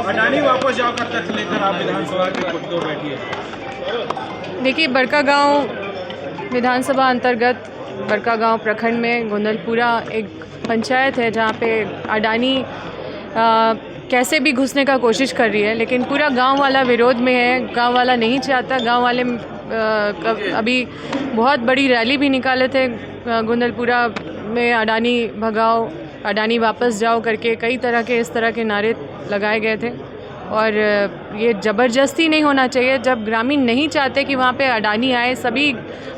अडानी वापस जाओ का तथ्य लेकर आप विधानसभा के मुद्दों बैठी है। देखिए, बड़कागांव विधानसभा अंतर्गत बड़कागांव प्रखंड में गोंदलपुरा एक पंचायत है जहाँ पे अडानी कैसे भी घुसने का कोशिश कर रही है, लेकिन पूरा गांव वाला विरोध में है। गांव वाला नहीं चाहता। गांव वाले अभी बहुत बड़ी रैली भी निकाले थे गोंदलपुरा में, अडानी भगाओ, अडानी वापस जाओ करके कई तरह के इस तरह के नारे लगाए गए थे। और ये ज़बरदस्ती नहीं होना चाहिए। जब ग्रामीण नहीं चाहते कि वहाँ पे अडानी आए, सभी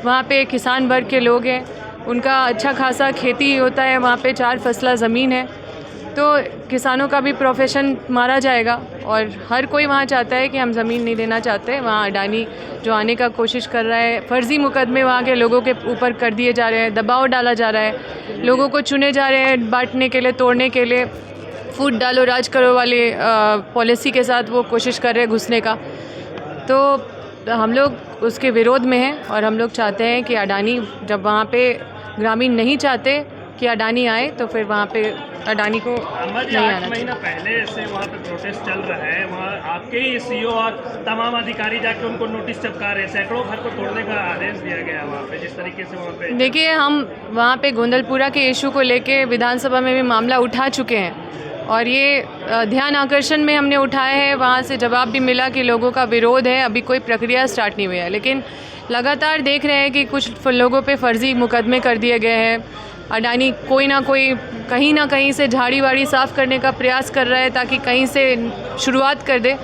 वहाँ पे किसान वर्ग के लोग हैं, उनका अच्छा खासा खेती होता है, वहाँ पे 4 फसला ज़मीन है, तो किसानों का भी प्रोफेशन मारा जाएगा। और हर कोई वहाँ चाहता है कि हम ज़मीन नहीं देना चाहते। वहाँ अडानी जो आने का कोशिश कर रहा है, फ़र्ज़ी मुकदमे वहाँ के लोगों के ऊपर कर दिए जा रहे हैं, दबाव डाला जा रहा है, लोगों को चुने जा रहे हैं बांटने के लिए, तोड़ने के लिए। फूट डालो राज करो वाले पॉलिसी के साथ वो कोशिश कर रहे हैं घुसने का। तो हम लोग उसके विरोध में हैं और हम लोग चाहते हैं कि अडानी, जब वहाँ पे ग्रामीण नहीं चाहते कि अडानी आए, तो फिर वहाँ पे अडानी को नहीं आना। 8 महीना पहले से वहाँ पे प्रोटेस्ट चल रहा है। वहाँ आपके ही सीईओ और तमाम अधिकारी जाके उनको नोटिस चिपका रहे हैं। सैकड़ों घर को तोड़ने का आदेश दिया गया वहाँ पे, जिस तरीके से वहाँ पे। देखिए, हम वहाँ पे गोंदलपुरा के इशू को लेके विधानसभा में भी मामला उठा चुके हैं और ये ध्यान आकर्षण में हमने उठाया है। वहाँ से जवाब भी मिला कि लोगों का विरोध है, अभी कोई प्रक्रिया स्टार्ट नहीं हुई है। लेकिन लगातार देख रहे हैं कि कुछ लोगों पे फर्जी मुकदमे कर दिए गए हैं। अडानी कोई ना कोई कहीं ना कहीं से झाड़ी वाड़ी साफ़ करने का प्रयास कर रहा है ताकि कहीं से शुरुआत कर दे,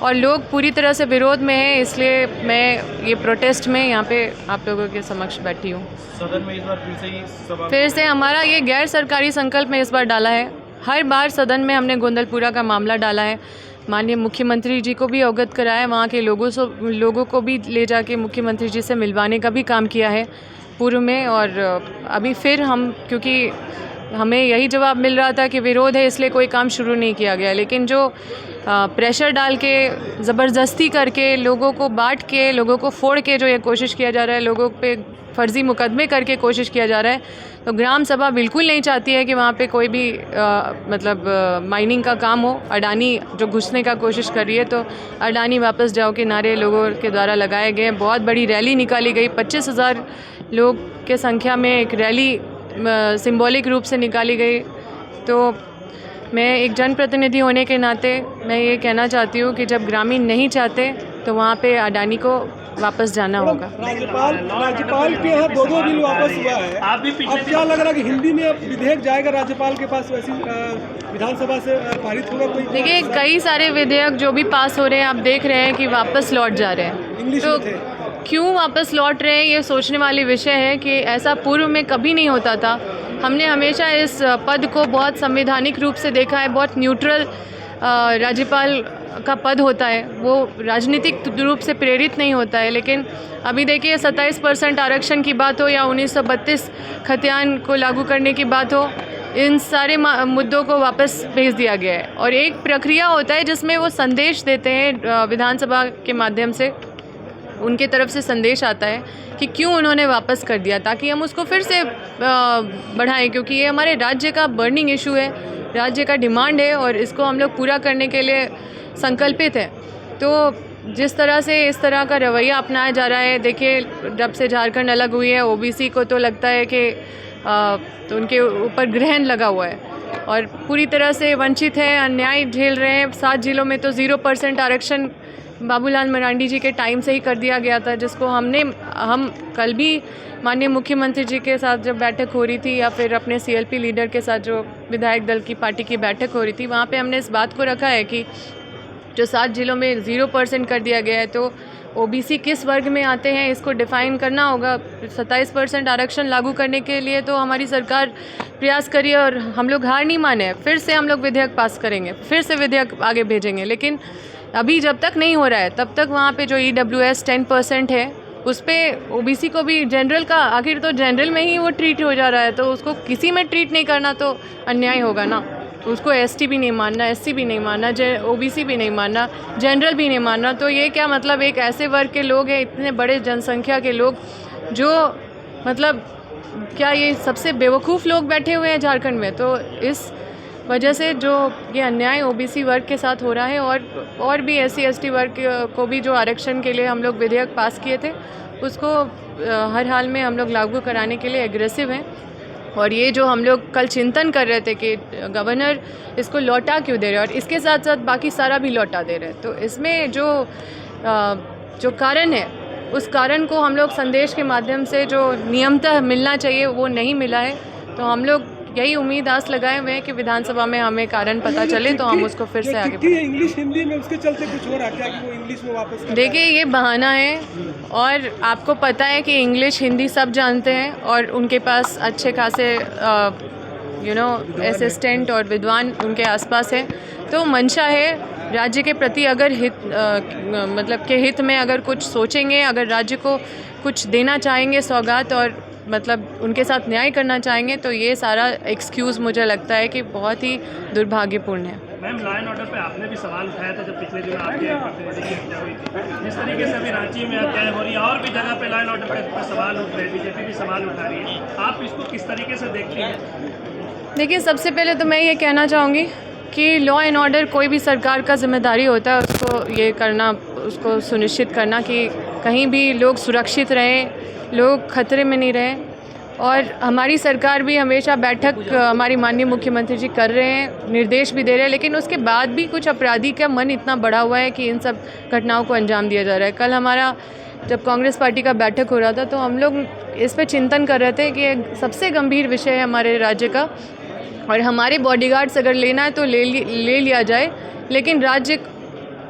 और लोग पूरी तरह से विरोध में हैं। इसलिए मैं ये प्रोटेस्ट में यहाँ पे आप लोगों के समक्ष बैठी हूँ। सदन में इस बार फिर से हमारा ये गैर सरकारी संकल्प में इस बार डाला है। हर बार सदन में हमने गोंदलपुरा का मामला डाला है। माननीय मुख्यमंत्री जी को भी अवगत कराया, वहाँ के लोगों को भी ले जाके मुख्यमंत्री जी से मिलवाने का भी काम किया है पूर्व में। और अभी फिर हम, क्योंकि हमें यही जवाब मिल रहा था कि विरोध है इसलिए कोई काम शुरू नहीं किया गया, लेकिन जो प्रेशर डाल के ज़बरदस्ती करके लोगों को बांट के, लोगों को फोड़ के जो ये कोशिश किया जा रहा है, लोगों पे फर्जी मुकदमे करके कोशिश किया जा रहा है, तो ग्राम सभा बिल्कुल नहीं चाहती है कि वहाँ पे कोई भी माइनिंग का काम हो। अडानी जो घुसने का कोशिश कर रही है, तो अडानी वापस जाओ के नारे लोगों के द्वारा लगाए गए। बहुत बड़ी रैली निकाली गई, 25,000 लोग के संख्या में एक रैली सिंबॉलिक रूप से निकाली गई। तो मैं एक जनप्रतिनिधि होने के नाते मैं ये कहना चाहती हूँ कि जब ग्रामीण नहीं चाहते तो वहाँ पे अडानी को वापस जाना होगा। राज्यपाल के यहाँ 2 बिल वापस हुआ है। अब क्या लग रहा है कि हिंदी में अब विधेयक जाएगा राज्यपाल के पास, वैसी विधानसभा से पारित होगा कोई? देखिए, कई सारे विधेयक जो भी पास हो रहे हैं, आप देख रहे हैं कि वापस लौट जा रहे हैं। इंग्लिश तो में थे। क्यों वापस लौट रहे हैं, ये सोचने वाली विषय है कि ऐसा पूर्व में कभी नहीं होता था। हमने हमेशा इस पद को बहुत संवैधानिक रूप से देखा है। बहुत न्यूट्रल राज्यपाल का पद होता है, वो राजनीतिक रूप से प्रेरित नहीं होता है। लेकिन अभी देखिए, 27% आरक्षण की बात हो या 1932 खतियान को लागू करने की बात हो, इन सारे मुद्दों को वापस भेज दिया गया है। और एक प्रक्रिया होता है जिसमें वो संदेश देते हैं, विधानसभा के माध्यम से उनके तरफ से संदेश आता है कि क्यों उन्होंने वापस कर दिया, ताकि हम उसको फिर से बढ़ाएं, क्योंकि ये हमारे राज्य का बर्निंग इशू है, राज्य का डिमांड है और इसको हम लोग पूरा करने के लिए संकल्पित है। तो जिस तरह से इस तरह का रवैया अपनाया जा रहा है, देखिए, जब से झारखंड अलग हुई है, ओबीसी को तो लगता है कि तो उनके ऊपर ग्रहण लगा हुआ है और पूरी तरह से वंचित है, अन्याय झेल रहे हैं। 7 जिलों में तो 0% आरक्षण बाबूलाल मरांडी जी के टाइम से ही कर दिया गया था, जिसको हम कल भी माननीय मुख्यमंत्री जी के साथ जब बैठक हो रही थी, या फिर अपने सीएलपी लीडर के साथ जो विधायक दल की पार्टी की बैठक हो रही थी, वहाँ पे हमने इस बात को रखा है कि जो 7 जिलों में 0% कर दिया गया है, तो ओबीसी किस वर्ग में आते हैं इसको डिफ़ाइन करना होगा। 27% आरक्षण लागू करने के लिए तो हमारी सरकार प्रयास करी है और हम लोग हार नहीं माने। फिर से हम लोग विधेयक पास करेंगे, फिर से विधेयक आगे भेजेंगे। लेकिन अभी जब तक नहीं हो रहा है, तब तक वहाँ पे जो EWS 10% है, उस पर ओबीसी को भी जनरल का, आखिर तो जनरल में ही वो ट्रीट हो जा रहा है, तो उसको किसी में ट्रीट नहीं करना तो अन्याय होगा ना। उसको एसटी भी नहीं मानना, एससी भी नहीं मानना, ओबीसी भी नहीं मानना, जनरल भी नहीं मानना, तो ये क्या मतलब, एक ऐसे वर्ग के लोग हैं, इतने बड़े जनसंख्या के लोग, जो मतलब क्या ये सबसे बेवकूफ़ लोग बैठे हुए हैं झारखंड में। तो इस वजह से जो ये अन्याय ओबीसी वर्ग के साथ हो रहा है और भी SC/ST वर्ग को भी जो आरक्षण के लिए हम लोग विधेयक पास किए थे उसको हर हाल में हम लोग लागू कराने के लिए एग्रेसिव हैं। और ये जो हम लोग कल चिंतन कर रहे थे कि गवर्नर इसको लौटा क्यों दे रहे हैं और इसके साथ साथ बाकी सारा भी लौटा दे रहे हैं, तो इसमें जो कारण है उस कारण को हम लोग संदेश के माध्यम से जो नियमतः मिलना चाहिए वो नहीं मिला है। तो हम लोग यही उम्मीद आस लगाए हुए हैं कि विधानसभा में हमें कारण पता चले तो हम उसको फिर से आगे बढ़ाएं। इंग्लिश हिंदी में उसके चलते कुछ हो रहा है क्या कि वो इंग्लिश में वापस? देखिए ये बहाना है और आपको पता है कि इंग्लिश हिंदी सब जानते हैं और उनके पास अच्छे खासे असिस्टेंट और विद्वान उनके आसपास है। तो मंशा है राज्य के प्रति अगर मतलब के हित में अगर कुछ सोचेंगे, अगर राज्य को कुछ देना चाहेंगे सौगात और मतलब उनके साथ न्याय करना चाहेंगे तो ये सारा एक्सक्यूज़ मुझे लगता है कि बहुत ही दुर्भाग्यपूर्ण है। मैम लॉ एंड ऑर्डर पे आपने भी सवाल उठाया था जब पिछले दिनों आपके प्रतिनिधि की हत्या हुई थी। जिस तरीके से अभी रांची में हत्याएं हो रही है और भी जगह पे लॉ एंड ऑर्डर पे सवाल उठ रहे हैं, बीजेपी भी सवाल उठा रही है, आप इसको किस तरीके से देखती हैं? देखिए सबसे पहले तो मैं ये कहना चाहूँगी कि लॉ एंड ऑर्डर कोई भी सरकार का जिम्मेदारी होता है उसको ये करना, उसको सुनिश्चित करना कि कहीं भी लोग सुरक्षित रहें, लोग खतरे में नहीं रहें। और हमारी सरकार भी हमेशा बैठक हमारी माननीय मुख्यमंत्री जी कर रहे हैं, निर्देश भी दे रहे हैं, लेकिन उसके बाद भी कुछ अपराधी का मन इतना बढ़ा हुआ है कि इन सब घटनाओं को अंजाम दिया जा रहा है। कल हमारा जब कांग्रेस पार्टी का बैठक हो रहा था तो हम लोग इस पे चिंतन कर रहे थे कि एक सबसे गंभीर विषय है हमारे राज्य का और हमारे बॉडीगार्ड्स अगर लेना है तो ले लिया जाए, लेकिन राज्य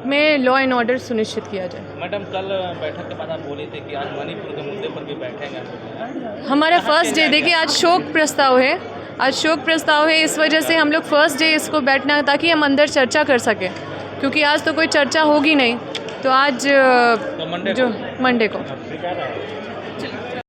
में लॉ एंड ऑर्डर सुनिश्चित किया जाए। मैडम कल बैठक के बाद आप बोले थे कि आज मणिपुर के मुद्दे पर भी बैठेंगे। हमारा फर्स्ट डे, देखिए आज शोक प्रस्ताव है, आज शोक प्रस्ताव है, इस वजह से हम लोग फर्स्ट डे इसको बैठना ताकि हम अंदर चर्चा कर सकें, क्योंकि आज तो कोई चर्चा होगी नहीं। तो आज मंडे को